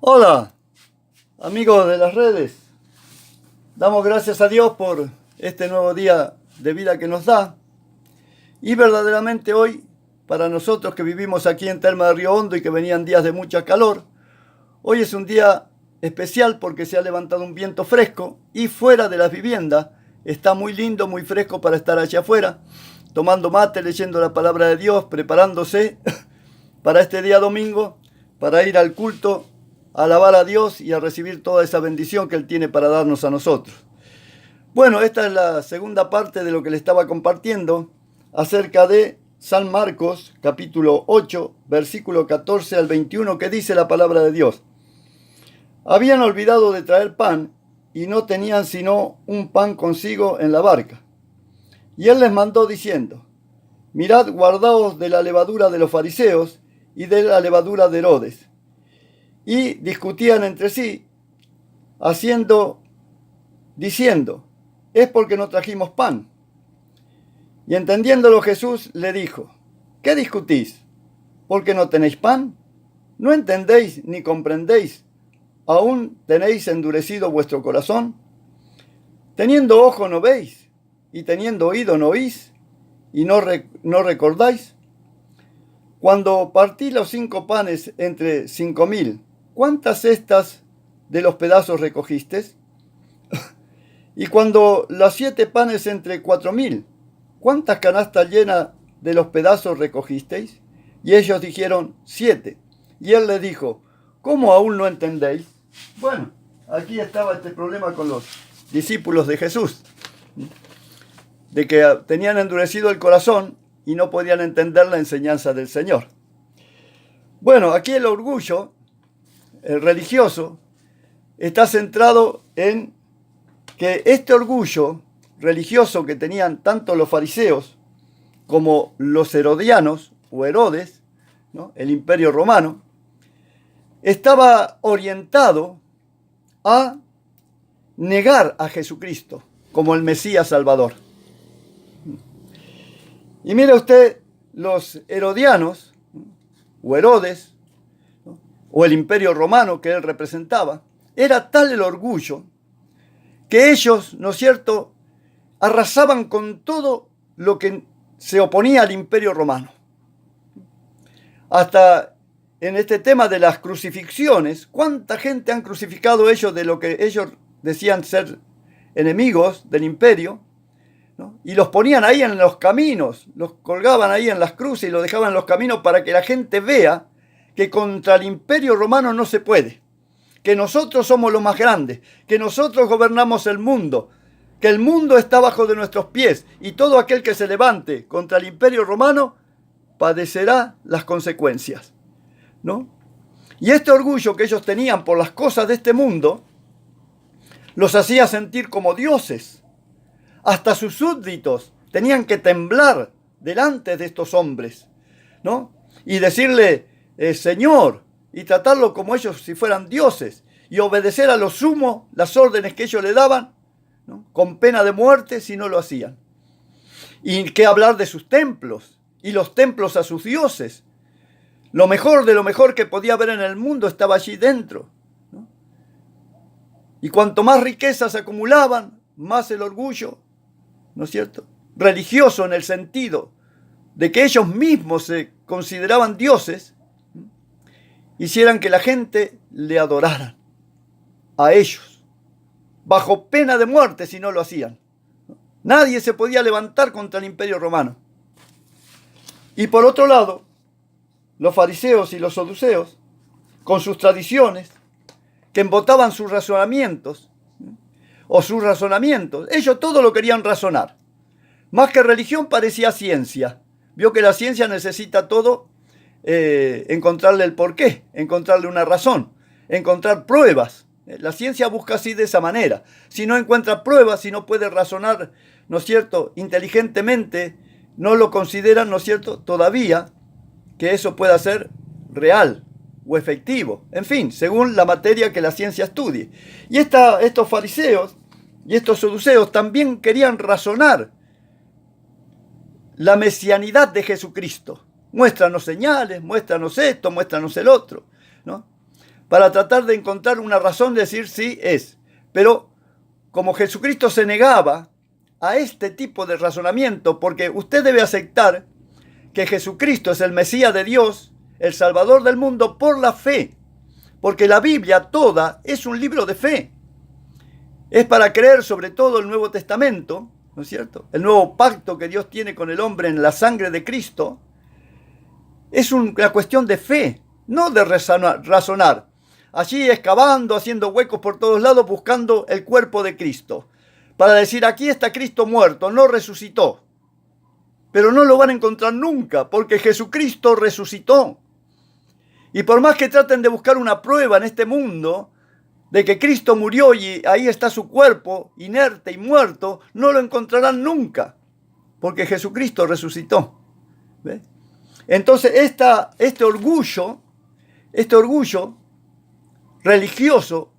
Hola, amigos de las redes. Damos gracias a Dios por este nuevo día de vida que nos da. Y verdaderamente hoy, para nosotros que vivimos aquí en Terma de Río Hondo y que venían días de mucha calor, hoy es un día especial porque se ha levantado un viento fresco y fuera de las viviendas está muy lindo, muy fresco para estar allá afuera, tomando mate, leyendo la palabra de Dios, preparándose para este día domingo, para ir al culto, a alabar a Dios y a recibir toda esa bendición que Él tiene para darnos a nosotros. Bueno, esta es la segunda parte de lo que le estaba compartiendo acerca de San Marcos, capítulo 8, versículo 14 al 21, que dice la palabra de Dios. Habían olvidado de traer pan y no tenían sino un pan consigo en la barca. Y Él les mandó diciendo: Mirad, guardaos de la levadura de los fariseos y de la levadura de Herodes. Y discutían entre sí, diciendo: es porque no trajimos pan. Y entendiéndolo Jesús le dijo: ¿qué discutís? ¿Porque no tenéis pan? ¿No entendéis ni comprendéis? ¿Aún tenéis endurecido vuestro corazón? Teniendo ojo no veis, y teniendo oído no oís, y no recordáis. Cuando partí los 5 panes entre 5.000, ¿cuántas cestas de los pedazos recogisteis? Y cuando los 7 panes entre 4.000, ¿cuántas canastas llenas de los pedazos recogisteis? Y ellos dijeron: 7. Y él les dijo: ¿cómo aún no entendéis? Bueno, aquí estaba este problema con los discípulos de Jesús, de que tenían endurecido el corazón y no podían entender la enseñanza del Señor. Bueno, aquí el orgullo, el religioso, está centrado en que este orgullo religioso que tenían tanto los fariseos como los herodianos o Herodes, ¿no?, el imperio romano, estaba orientado a negar a Jesucristo como el Mesías Salvador. Y mire usted, los herodianos o Herodes, ¿no?, o el imperio romano que él representaba, era tal el orgullo que ellos, ¿no es cierto?, arrasaban con todo lo que se oponía al imperio romano. Hasta en este tema de las crucifixiones, ¿cuánta gente han crucificado ellos de lo que ellos decían ser enemigos del imperio, ¿no? Y los ponían ahí en los caminos, los colgaban ahí en las cruces y los dejaban en los caminos para que la gente vea que contra el imperio romano no se puede, que nosotros somos los más grandes, que nosotros gobernamos el mundo, que el mundo está bajo de nuestros pies y todo aquel que se levante contra el imperio romano padecerá las consecuencias, ¿no? Y este orgullo que ellos tenían por las cosas de este mundo los hacía sentir como dioses. Hasta sus súbditos tenían que temblar delante de estos hombres, ¿no? Y decirle Señor, y tratarlo como ellos si fueran dioses, y obedecer a lo sumo las órdenes que ellos le daban, ¿no?, con pena de muerte si no lo hacían. Y qué hablar de sus templos, y los templos a sus dioses. Lo mejor de lo mejor que podía haber en el mundo estaba allí dentro, ¿no? Y cuanto más riquezas acumulaban, más el orgullo, ¿no es cierto?, religioso, en el sentido de que ellos mismos se consideraban dioses, hicieran que la gente le adorara a ellos, bajo pena de muerte si no lo hacían. Nadie se podía levantar contra el imperio romano. Y por otro lado, los fariseos y los saduceos, con sus tradiciones, que embotaban sus razonamientos, ellos todo lo querían razonar. Más que religión parecía ciencia. Vio que la ciencia necesita todo, encontrarle el porqué, encontrarle una razón, encontrar pruebas. La ciencia busca así, de esa manera. Si no encuentra pruebas, si no puede razonar, ¿no es cierto?, inteligentemente, no lo consideran, ¿no es cierto?, todavía que eso pueda ser real o efectivo. En fin, según la materia que la ciencia estudie. Y estos fariseos y estos saduceos también querían razonar la mesianidad de Jesucristo. Muéstranos señales, muéstranos esto, muéstranos el otro, ¿no? para tratar de encontrar una razón de decir sí es. Pero como Jesucristo se negaba a este tipo de razonamiento, porque usted debe aceptar que Jesucristo es el Mesías de Dios, el Salvador del mundo, por la fe. Porque la Biblia toda es un libro de fe. Es para creer sobre todo el Nuevo Testamento, ¿no es cierto? El nuevo pacto que Dios tiene con el hombre en la sangre de Cristo. Es una cuestión de fe, no de razonar. Allí excavando, haciendo huecos por todos lados, buscando el cuerpo de Cristo. Para decir, aquí está Cristo muerto, no resucitó. Pero no lo van a encontrar nunca, porque Jesucristo resucitó. Y por más que traten de buscar una prueba en este mundo de que Cristo murió y ahí está su cuerpo, inerte y muerto, no lo encontrarán nunca, porque Jesucristo resucitó. ¿Ves? Entonces este orgullo religioso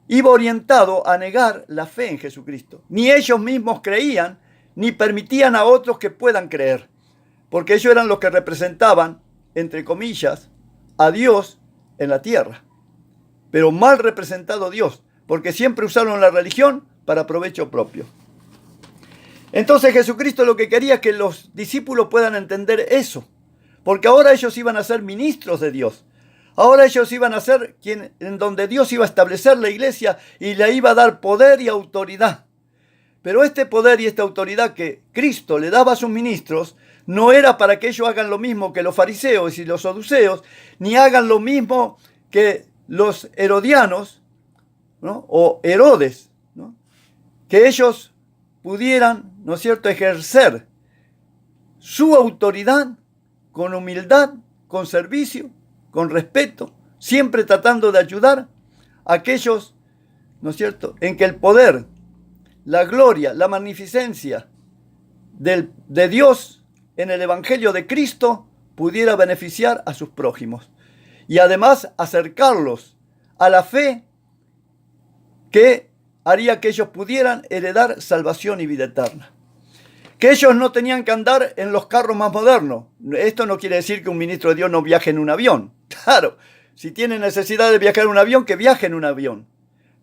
iba orientado a negar la fe en Jesucristo. Ni ellos mismos creían, ni permitían a otros que puedan creer, porque ellos eran los que representaban, entre comillas, a Dios en la tierra. Pero mal representado Dios, porque siempre usaron la religión para provecho propio. Entonces Jesucristo lo que quería es que los discípulos puedan entender eso, porque ahora ellos iban a ser ministros de Dios. Ahora ellos iban a ser en donde Dios iba a establecer la iglesia y le iba a dar poder y autoridad. Pero este poder y esta autoridad que Cristo le daba a sus ministros no era para que ellos hagan lo mismo que los fariseos y los saduceos, ni hagan lo mismo que los herodianos, ¿no? O Herodes, ¿no? Que ellos pudieran, ¿no es cierto?, ejercer su autoridad con humildad, con servicio, con respeto, siempre tratando de ayudar a aquellos, ¿no es cierto?, en que el poder, la gloria, la magnificencia de Dios en el Evangelio de Cristo pudiera beneficiar a sus prójimos. Y además acercarlos a la fe que haría que ellos pudieran heredar salvación y vida eterna. Que ellos no tenían que andar en los carros más modernos. Esto no quiere decir que un ministro de Dios no viaje en un avión. Claro, si tiene necesidad de viajar en un avión, que viaje en un avión.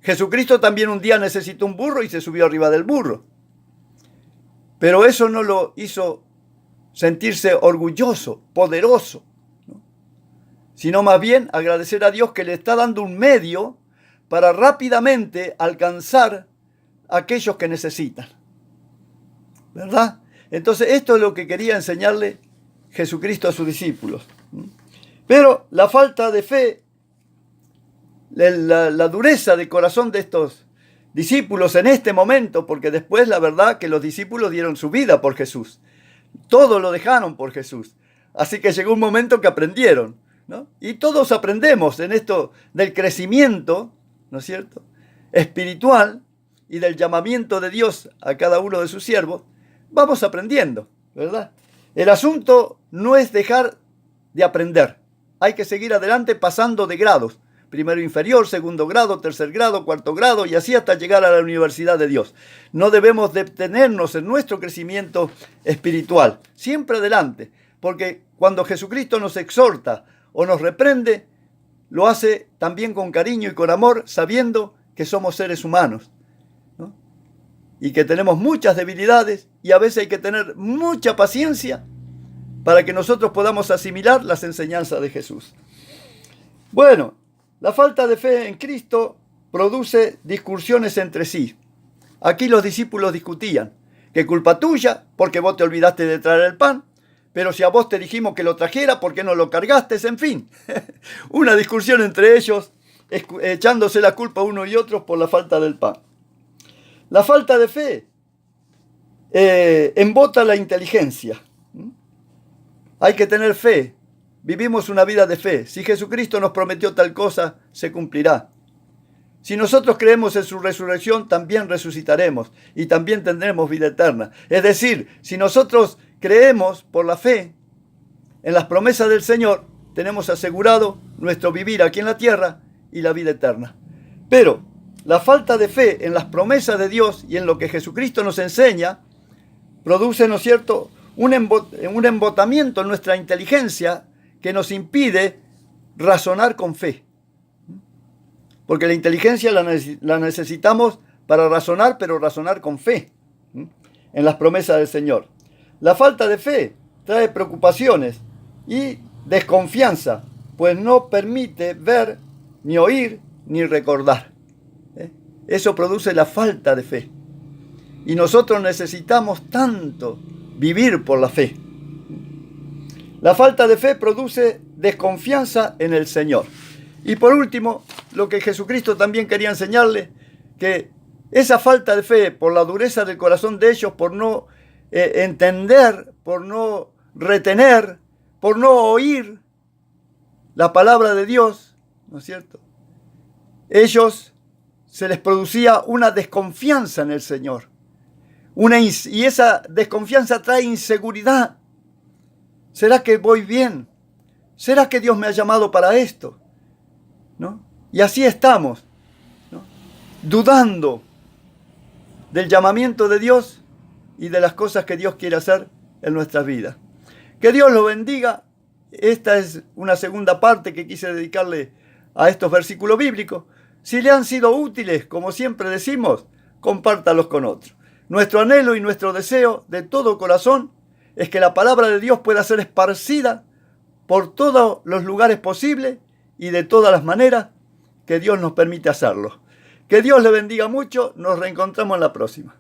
Jesucristo también un día necesitó un burro y se subió arriba del burro. Pero eso no lo hizo sentirse orgulloso, poderoso, ¿no? Sino más bien agradecer a Dios que le está dando un medio para rápidamente alcanzar a aquellos que necesitan. ¿Verdad? Entonces esto es lo que quería enseñarle Jesucristo a sus discípulos. Pero la falta de fe, la dureza de corazón de estos discípulos en este momento, porque después la verdad que los discípulos dieron su vida por Jesús. Todo lo dejaron por Jesús. Así que llegó un momento que aprendieron, ¿no? Y todos aprendemos en esto del crecimiento, ¿no es cierto?, espiritual y del llamamiento de Dios a cada uno de sus siervos. Vamos aprendiendo, ¿verdad? El asunto no es dejar de aprender. Hay que seguir adelante pasando de grados. Primero inferior, segundo grado, tercer grado, cuarto grado y así hasta llegar a la universidad de Dios. No debemos detenernos en nuestro crecimiento espiritual. Siempre adelante. Porque cuando Jesucristo nos exhorta o nos reprende, lo hace también con cariño y con amor, sabiendo que somos seres humanos, ¿no? Y que tenemos muchas debilidades y a veces hay que tener mucha paciencia para que nosotros podamos asimilar las enseñanzas de Jesús. Bueno, la falta de fe en Cristo produce discusiones entre sí. Aquí los discípulos discutían. ¿Qué culpa tuya? Porque vos te olvidaste de traer el pan. Pero si a vos te dijimos que lo trajera, ¿por qué no lo cargaste? En fin, una discusión entre ellos, echándose la culpa uno y otro por la falta del pan. La falta de fe embota la inteligencia. Hay que tener fe. Vivimos una vida de fe. Si Jesucristo nos prometió tal cosa, se cumplirá. Si nosotros creemos en su resurrección, también resucitaremos y también tendremos vida eterna. Es decir, si nosotros creemos por la fe en las promesas del Señor, tenemos asegurado nuestro vivir aquí en la tierra y la vida eterna. Pero la falta de fe en las promesas de Dios y en lo que Jesucristo nos enseña, produce, ¿no es cierto?, un embotamiento en nuestra inteligencia que nos impide razonar con fe. porque la inteligencia la necesitamos para razonar, pero razonar con fe en las promesas del Señor. La falta de fe trae preocupaciones y desconfianza, pues no permite ver, ni oír, ni recordar. Eso produce la falta de fe. Y nosotros necesitamos tanto vivir por la fe. La falta de fe produce desconfianza en el Señor. Y por último, lo que Jesucristo también quería enseñarle, que esa falta de fe, por la dureza del corazón de ellos, por no entender, por no retener, por no oír la palabra de Dios, ¿no es cierto? Ellos se les producía una desconfianza en el Señor. Y esa desconfianza trae inseguridad. ¿Será que voy bien? ¿Será que Dios me ha llamado para esto? ¿No? Y así estamos, ¿no? Dudando del llamamiento de Dios y de las cosas que Dios quiere hacer en nuestras vidas. Que Dios los bendiga. Esta es una segunda parte que quise dedicarle a estos versículos bíblicos. Si le han sido útiles, como siempre decimos, compártalos con otros. Nuestro anhelo y nuestro deseo de todo corazón es que la palabra de Dios pueda ser esparcida por todos los lugares posibles y de todas las maneras que Dios nos permite hacerlo. Que Dios le bendiga mucho. Nos reencontramos en la próxima.